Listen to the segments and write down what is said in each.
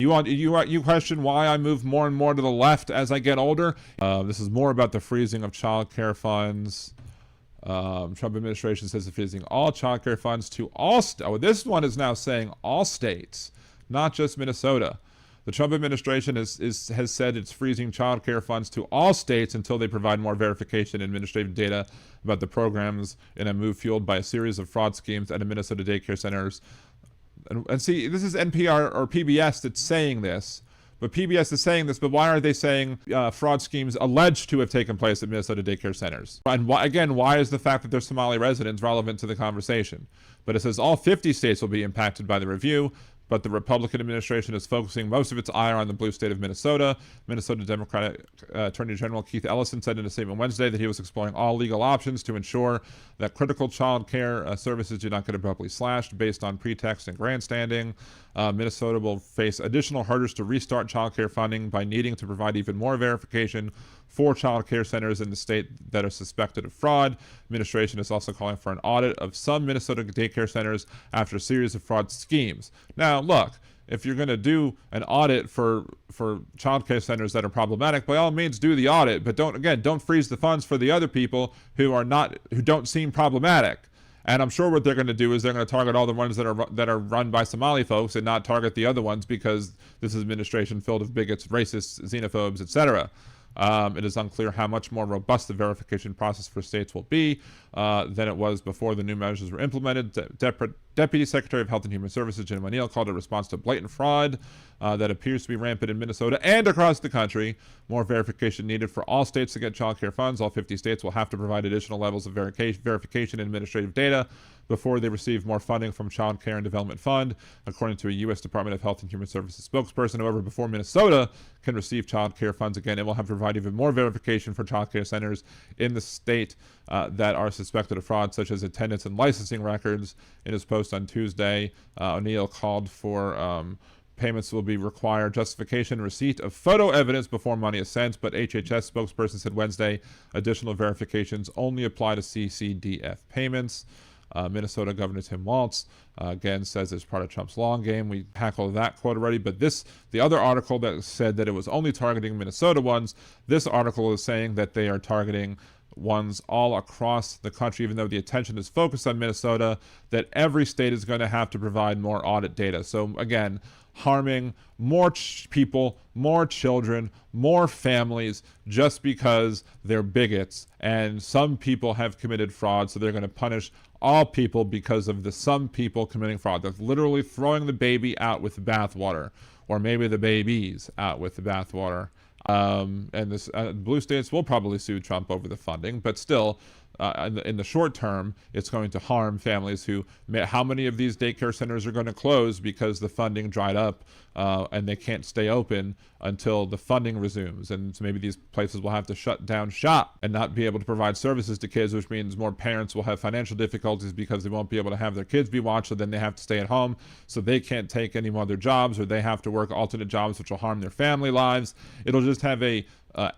You question why I move more and more to the left as I get older? This is more about the freezing of child care funds. Trump administration says it's freezing all child care funds to all this one is now saying all states, not just Minnesota. The Trump administration has said it's freezing child care funds to all states until they provide more verification and administrative data about the programs in a move fueled by a series of fraud schemes at a Minnesota daycare centers. And see, this is NPR or PBS that's saying this, but PBS is saying this, but why are they saying fraud schemes alleged to have taken place at Minnesota daycare centers? And why is the fact that they're Somali residents relevant to the conversation? But it says all 50 states will be impacted by the review, but the Republican administration is focusing most of its ire on the blue state of Minnesota. Minnesota Democratic Attorney General Keith Ellison said in a statement Wednesday that he was exploring all legal options to ensure that critical child care services do not get abruptly slashed based on pretext and grandstanding. Minnesota will face additional hurdles to restart child care funding by needing to provide even more verification for child care centers in the state that are suspected of fraud. Administration is also calling for an audit of some Minnesota daycare centers after a series of fraud schemes. Now, look, if you're going to do an audit for child care centers that are problematic, by all means do the audit, but don't freeze the funds for the other people who don't seem problematic. And I'm sure what they're going to do is they're going to target all the ones that are run by Somali folks and not target the other ones because this is administration filled with bigots, racists, xenophobes, etc. It is unclear how much more robust the verification process for states will be than it was before the new measures were implemented. Deputy Secretary of Health and Human Services Jim O'Neill called it a response to blatant fraud that appears to be rampant in Minnesota and across the country. More verification needed for all states to get child care funds. All 50 states will have to provide additional levels of verification and administrative data before they receive more funding from Child Care and Development Fund, according to a U.S. Department of Health and Human Services spokesperson. However, before Minnesota can receive child care funds again, it will have to provide even more verification for child care centers in the state that are suspected of fraud, such as attendance and licensing records. In his post on Tuesday, O'Neill called for payments will be required justification receipt of photo evidence before money is sent, but HHS spokesperson said Wednesday additional verifications only apply to CCDF payments. Minnesota Governor Tim Walz again says it's part of Trump's long game. We tackled that quote already, but the other article that said that it was only targeting Minnesota ones, this article is saying that they are targeting ones all across the country, even though the attention is focused on Minnesota, that every state is going to have to provide more audit data. So again, harming more people, more children, more families, just because they're bigots. And some people have committed fraud, so they're going to punish all people because of some people committing fraud. They're literally throwing the baby out with the bathwater, or maybe the babies out with the bathwater. And this blue states will probably sue Trump over the funding, but still, in the short term, it's going to harm families how many of these daycare centers are going to close because the funding dried up and they can't stay open until the funding resumes. And so maybe these places will have to shut down shop and not be able to provide services to kids, which means more parents will have financial difficulties because they won't be able to have their kids be watched, so then they have to stay at home, so they can't take any more of their jobs, or they have to work alternate jobs, which will harm their family lives. It'll just have a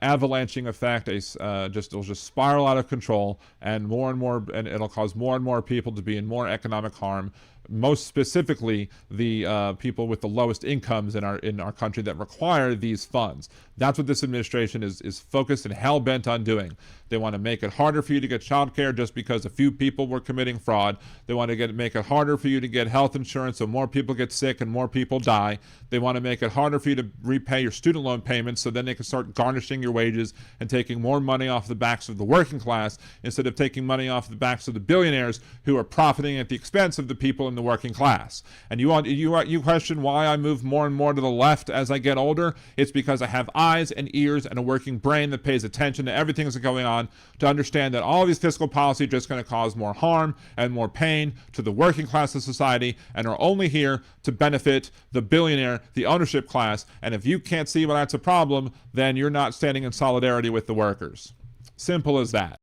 avalanching effect. It'll just spiral out of control, and it'll cause more and more people to be in more economic harm. Most specifically, the people with the lowest incomes in our country that require these funds. That's what this administration is focused and hell bent on doing. They want to make it harder for you to get child care just because a few people were committing fraud. They want to make it harder for you to get health insurance so more people get sick and more people die. They want to make it harder for you to repay your student loan payments, so then they can start garnishing your wages and taking more money off the backs of the working class instead of taking money off the backs of the billionaires who are profiting at the expense of the people in the working class. And you question why I move more and more to the left as I get older? It's because I have eyes and ears and a working brain that pays attention to everything that's going on, to understand that all of these fiscal policies are just going to cause more harm and more pain to the working class of society, and are only here to benefit the billionaire, the ownership class. And if you can't see why that's a problem, then you're not standing in solidarity with the workers. Simple as that.